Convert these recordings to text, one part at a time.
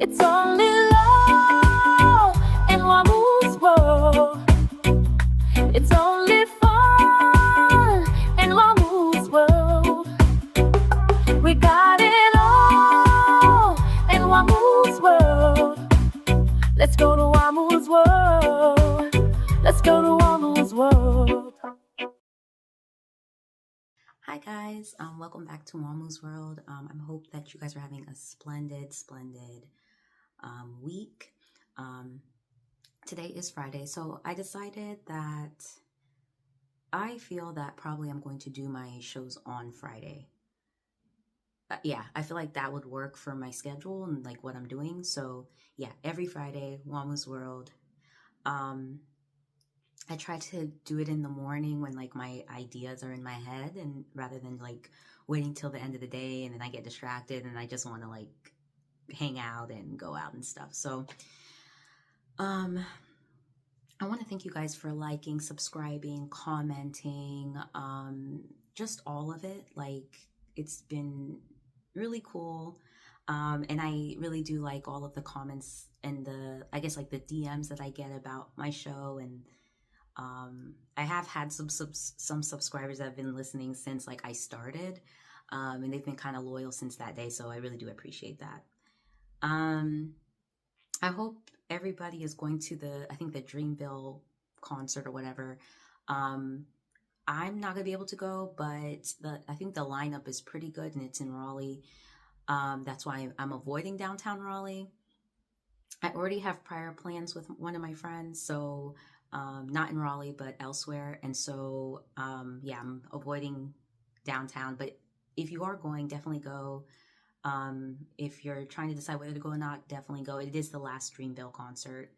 It's only love in Wamu's world. It's only fun in Wamu's world. We got it all in Wamu's world. Let's go to Wamu's world. Let's go to Wamu's world. Hi guys, welcome back to Wamu's World. I hope that you guys are having a splendid week. Today is Friday, so I decided that I feel that probably I'm going to do my shows on Friday. Yeah, I feel like that would work for my schedule and like what I'm doing. So yeah, every Friday, Wamu's World. I try to do it in the morning when like my ideas are in my head, and rather than like waiting till the end of the day and then I get distracted and I just want to like hang out and go out and stuff. So I want to thank you guys for liking, subscribing, commenting, just all of it. Like it's been really cool. And I really do like all of the comments and I guess like the DMs that I get about my show. And I have had some subscribers that have been listening since like I started, and they've been kind of loyal since that day. So I really do appreciate that. I hope everybody is going to I think the Dreamville concert or whatever. I'm not gonna be able to go, but I think the lineup is pretty good and it's in Raleigh. That's why I'm avoiding downtown Raleigh. I already have prior plans with one of my friends, so not in Raleigh, but elsewhere. And so, yeah, I'm avoiding downtown. But if you are going, definitely go. If you're trying to decide whether to go or not, definitely go. It is the last Dreamville concert.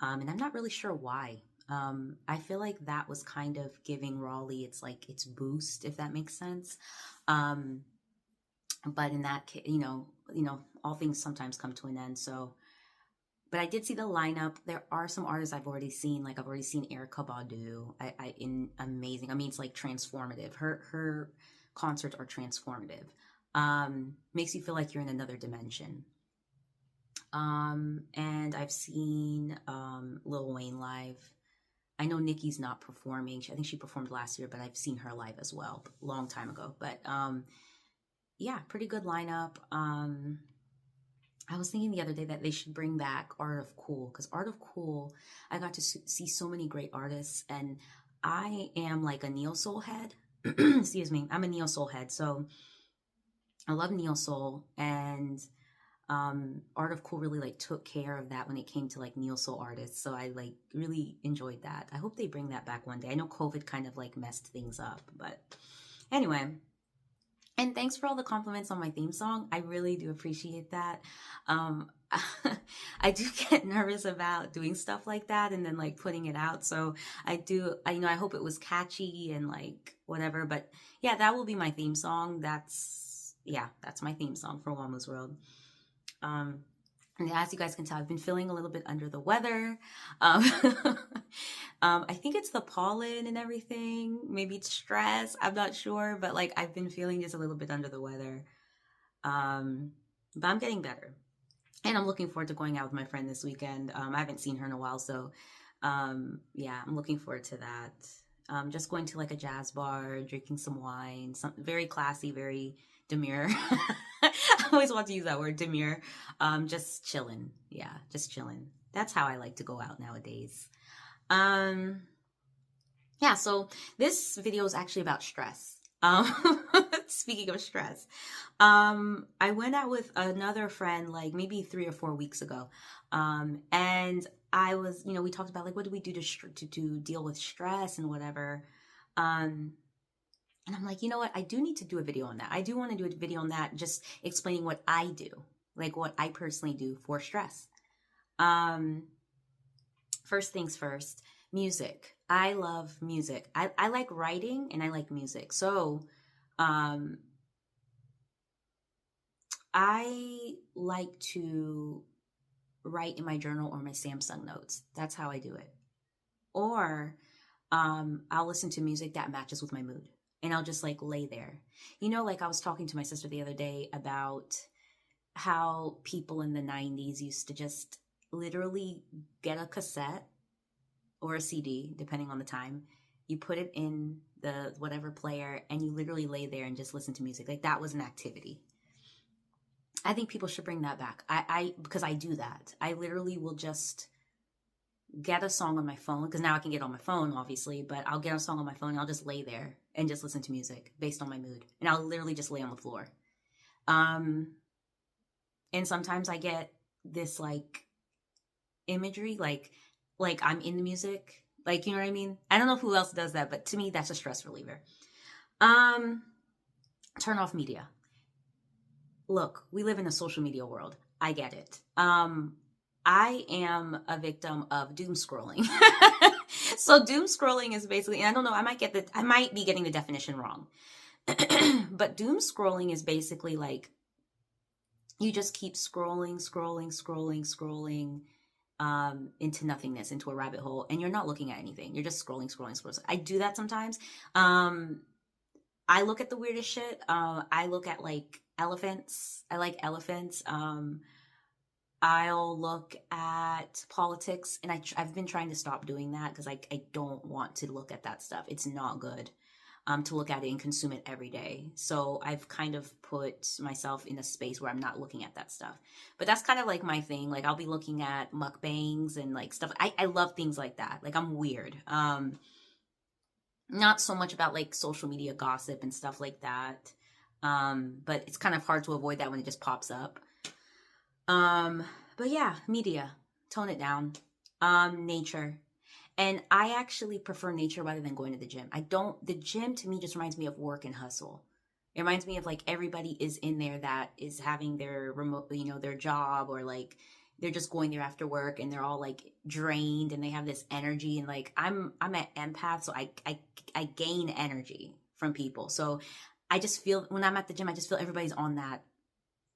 And I'm not really sure why. I feel like that was kind of giving Raleigh its boost, if that makes sense. But in that case, all things sometimes come to an end. So, but I did see the lineup. There are some artists I've already seen. Like I've already seen Erykah Badu. Amazing. I mean, it's like transformative. Her concerts are transformative. Makes you feel like you're in another dimension. And I've seen Lil Wayne live. I know Nicki's not performing. I think she performed last year, but I've seen her live as well, a long time ago. But yeah, pretty good lineup. I was thinking the other day that they should bring back Art of Cool, because Art of Cool, I got to see so many great artists, and I am like a neo soul head. Excuse me, I'm a neo soul head, so I love neo soul, and Art of Cool really like took care of that when it came to like neo soul artists. So I like really enjoyed that. I hope they bring that back one day. I know COVID kind of like messed things up, but anyway. And thanks for all the compliments on my theme song. I really do appreciate that. I do get nervous about doing stuff like that and then like putting it out. So I hope it was catchy and like whatever. But yeah, that will be my theme song. That's my theme song for Wamu's World. And as you guys can tell, I've been feeling a little bit under the weather. I think it's the pollen and everything. Maybe it's stress. I'm not sure, but like I've been feeling just a little bit under the weather. But I'm getting better, and I'm looking forward to going out with my friend this weekend. I haven't seen her in a while, so yeah, I'm looking forward to that. Just going to like a jazz bar, drinking some wine, something very classy, very demure. I always want to use that word, demure. Just chilling. Yeah, just chilling. That's how I like to go out nowadays. Yeah, so this video is actually about stress. Speaking of stress, I went out with another friend like maybe 3 or 4 weeks ago. And I was, we talked about like, what do we do to deal with stress and whatever. And I'm like, you know what? I do need to do a video on that. I do want to do a video on that, just explaining what I do, like what I personally do for stress. First things first, music. I love music. I like writing and I like music. So, I like to write in my journal or my Samsung notes. That's how I do it. Or, I'll listen to music that matches with my mood. And I'll just like lay there. Like I was talking to my sister the other day about how people in the 90s used to just literally get a cassette or a CD, depending on the time. You put it in the whatever player and you literally lay there and just listen to music. Like that was an activity. I think people should bring that back. Because I do that. I literally will just get a song on my phone, because now I can get on my phone, obviously, but I'll get a song on my phone and I'll just lay there and just listen to music based on my mood. And I'll literally just lay on the floor. And sometimes I get this like imagery, like I'm in the music. Like, you know what I mean? I don't know who else does that, but to me, that's a stress reliever. Turn off media. Look, we live in a social media world. I get it. I am a victim of doom scrolling. So doom scrolling is basically, and I don't know, I might be getting the definition wrong. But doom scrolling is basically like you just keep scrolling into nothingness, into a rabbit hole, and you're not looking at anything. You're just scrolling. I do that sometimes. I look at the weirdest shit. I look at like elephants. I like elephants. I'll look at politics, and I've been trying to stop doing that because I don't want to look at that stuff. It's not good to look at it and consume it every day. So I've kind of put myself in a space where I'm not looking at that stuff. But that's kind of like my thing. Like I'll be looking at mukbangs and like stuff. I love things like that. Like I'm weird. Not so much about like social media gossip and stuff like that. But it's kind of hard to avoid that when it just pops up. But yeah, media, tone it down. Nature. And I actually prefer nature rather than going to the gym. The gym to me just reminds me of work and hustle. It reminds me of like everybody is in there that is having their remote, their job, or like they're just going there after work and they're all like drained and they have this energy. And like I'm an empath, so I gain energy from people. So I just feel when I'm at the gym, I just feel everybody's on that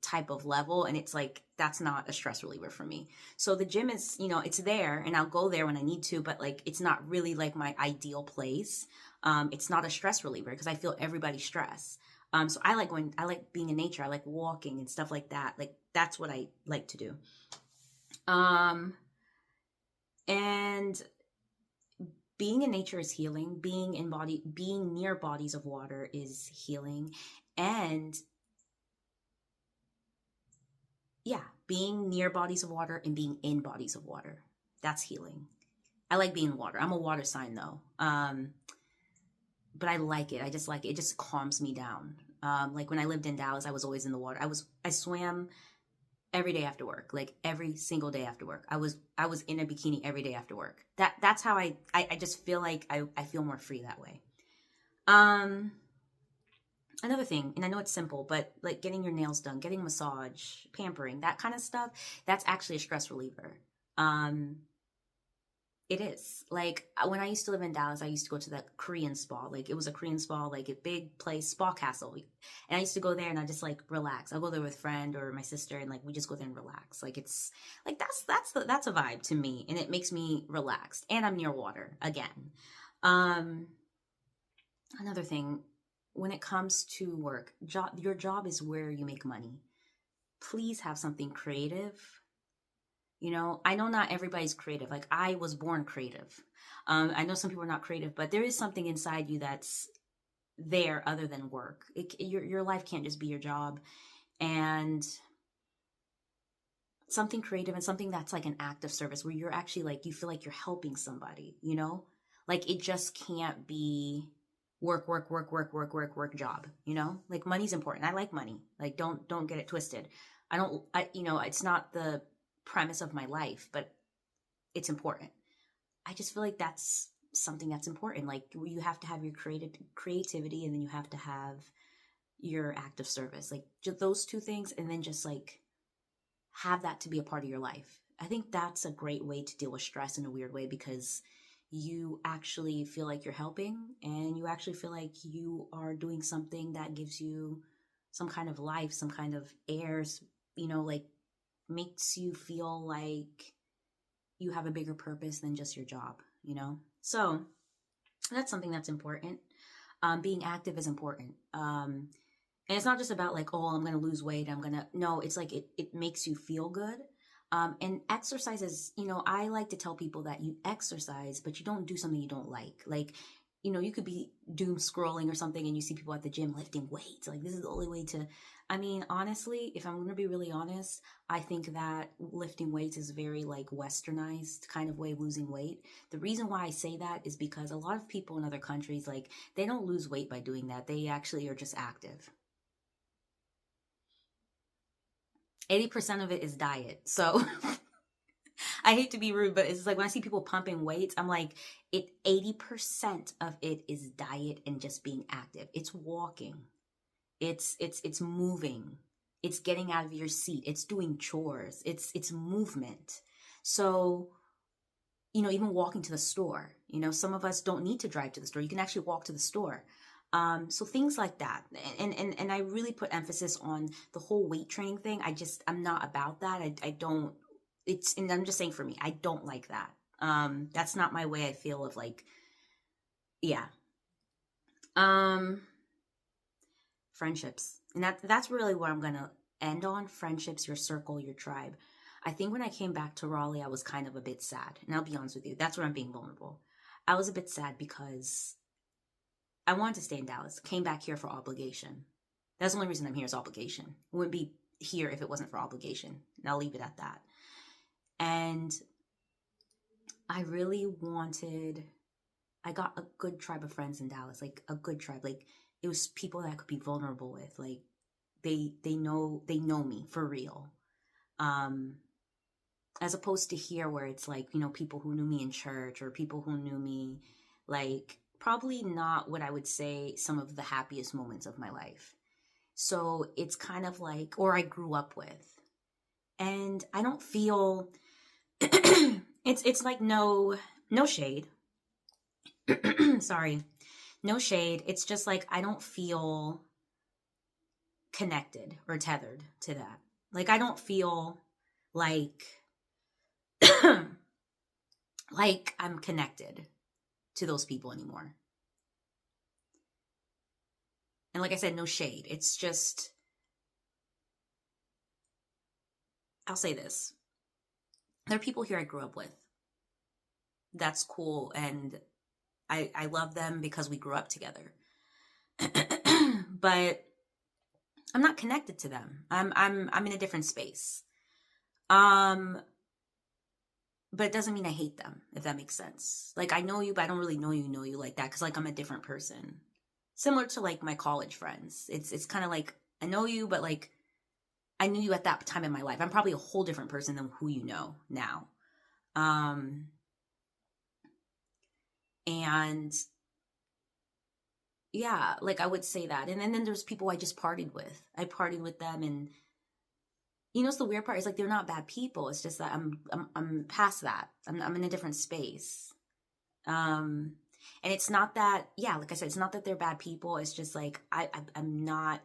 type of level, and it's like that's not a stress reliever for me. So the gym is, it's there, and I'll go there when I need to, but like it's not really like my ideal place. It's not a stress reliever because I feel everybody's stress. So I like being in nature. I like walking and stuff like that. Like that's what I like to do. And being in nature is healing. Being near bodies of water is healing. And yeah, being near bodies of water and being in bodies of water, that's healing. I like being in water. I'm a water sign though. But I like it. I just like it. It just calms me down. Like when I lived in Dallas, I was always in the water. I swam every day after work, like every single day after work. I was in a bikini every day after work. That's how I just feel like I feel more free that way. Another thing, and I know it's simple, but like getting your nails done, getting a massage, pampering, that kind of stuff, that's actually a stress reliever. It is. Like when I used to live in Dallas, I used to go to that Korean spa. Like it was a Korean spa, like a big place, spa castle. And I used to go there and I just like relax. I'll go there with a friend or my sister, and like we just go there and relax. Like it's like that's a vibe to me, and it makes me relaxed. And I'm near water again. Another thing, when it comes to work, your job is where you make money. Please have something creative. I know not everybody's creative. Like I was born creative. I know some people are not creative, but there is something inside you that's there other than work. Your life can't just be your job. And something creative and something that's like an act of service where you're actually like, you feel like you're helping somebody, like it just can't be work job, like money's important. I like money. Like don't get it twisted. It's not the premise of my life, but it's important. I just feel like that's something that's important. Like you have to have your creativity, and then you have to have your act of service, like just those two things, and then just like have that to be a part of your life. I think that's a great way to deal with stress in a weird way, because you actually feel like you're helping, and you actually feel like you are doing something that gives you some kind of life, some kind of airs, like makes you feel like you have a bigger purpose than just your job, So that's something that's important. Being active is important. And it's not just about like, oh, I'm going to lose weight. No, it's like it makes you feel good. And exercise is, I like to tell people that you exercise, but you don't do something you don't like. Like, you could be doom scrolling or something and you see people at the gym lifting weights. Like, this is the only way to, I mean, honestly, if I'm going to be really honest, I think that lifting weights is very like westernized kind of way of losing weight. The reason why I say that is because a lot of people in other countries, like, they don't lose weight by doing that. They actually are just active. 80% of it is diet. So I hate to be rude, but it's like when I see people pumping weights, I'm like, 80% of it is diet and just being active. It's walking. It's moving. It's getting out of your seat. It's doing chores. It's movement. So, even walking to the store, some of us don't need to drive to the store. You can actually walk to the store. So things like that. And I really put emphasis on the whole weight training thing. I'm not about that. I don't, and I'm just saying for me, I don't like that. That's not my way I feel of like, yeah. Friendships. And that's really what I'm going to end on. Friendships, your circle, your tribe. I think when I came back to Raleigh, I was kind of a bit sad. And I'll be honest with you, that's where I'm being vulnerable. I was a bit sad because I wanted to stay in Dallas. Came back here for obligation. That's the only reason I'm here is obligation. I wouldn't be here if it wasn't for obligation. And I'll leave it at that. And I really I got a good tribe of friends in Dallas, like a good tribe. Like it was people that I could be vulnerable with. Like they know me for real. As opposed to here where it's like, people who knew me in church or people who knew me like probably not what I would say some of the happiest moments of my life. So it's kind of like, or I grew up with. And I don't feel it's like no shade. Sorry. No shade. It's just like I don't feel connected or tethered to that. Like I don't feel like like I'm connected to those people anymore. And like I said, no shade. It's just, I'll say this. There are people here I grew up with. That's cool. And I love them because we grew up together. But I'm not connected to them. I'm in a different space. But it doesn't mean I hate them, if that makes sense. Like I know you, but I don't really know you like that. Cause like I'm a different person. Similar to like my college friends. It's kind of like I know you, but like I knew you at that time in my life. I'm probably a whole different person than who you know now. And yeah, like I would say that. And then there's people I just partied with. I partied with them, and it's the weird part is like they're not bad people. It's just that I'm past that. I'm in a different space. And it's not that, yeah, like I said, it's not that they're bad people. It's just like I'm not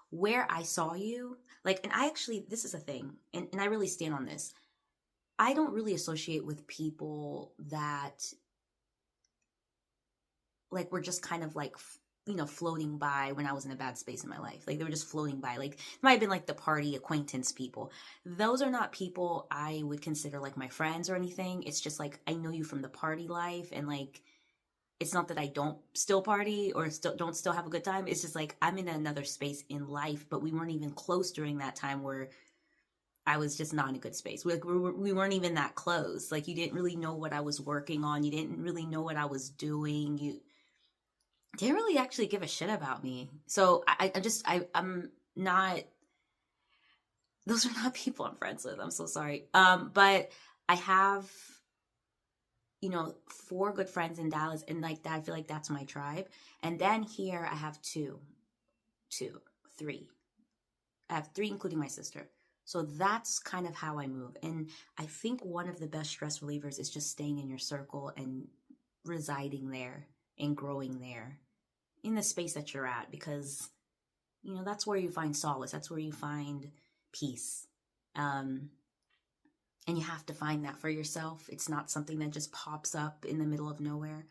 where I saw you. Like, and I actually, this is a thing, and I really stand on this. I don't really associate with people that like were just kind of like, floating by when I was in a bad space in my life. Like they were just floating by. Like it might have been like the party acquaintance people. Those are not people I would consider like my friends or anything. It's just like I know you from the party life, and like it's not that I don't still party or don't still have a good time. It's just like I'm in another space in life, but we weren't even close during that time where I was just not in a good space. We weren't even that close. Like you didn't really know what I was working on. You didn't really know what I was doing. You didn't really actually give a shit about me. So I'm not, those are not people I'm friends with. I'm so sorry. But I have, 4 good friends in Dallas, and like that, I feel like that's my tribe. And then here I have 3. I have 3, including my sister. So that's kind of how I move. And I think one of the best stress relievers is just staying in your circle and residing there and growing there in the space that you're at, because, that's where you find solace. That's where you find peace. And you have to find that for yourself. It's not something that just pops up in the middle of nowhere.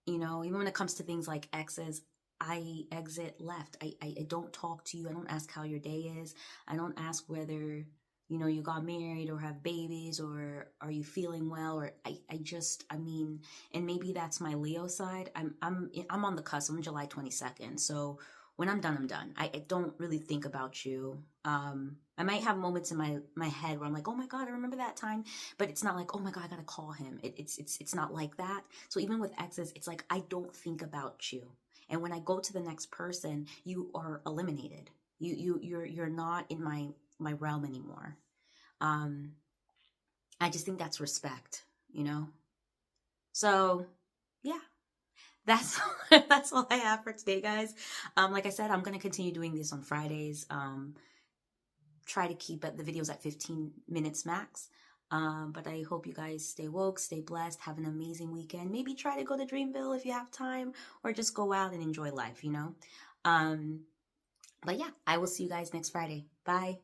You know, even when it comes to things like exes, I exit left. I don't talk to you. I don't ask how your day is. I don't ask whether, you know, you got married or have babies or are you feeling well, or I just, I mean, and maybe that's my Leo side. I'm on the cusp. I'm July 22nd. So when I'm done, I'm done. I don't really think about you. I might have moments in my head where I'm like, oh my God, I remember that time, but it's not like, oh my God, I gotta call him. It's not like that. So even with exes, it's like I don't think about you. And when I go to the next person, you are eliminated. You're not in my realm anymore. Um, I just think that's respect, you know? So yeah, that's that's all I have for today, guys. Like I said, I'm gonna continue doing this on Fridays. Try to keep the videos at 15 minutes max. But I hope you guys stay woke, stay blessed, have an amazing weekend. Maybe try to go to Dreamville if you have time, or just go out and enjoy life, you know? But yeah, I will see you guys next Friday. Bye.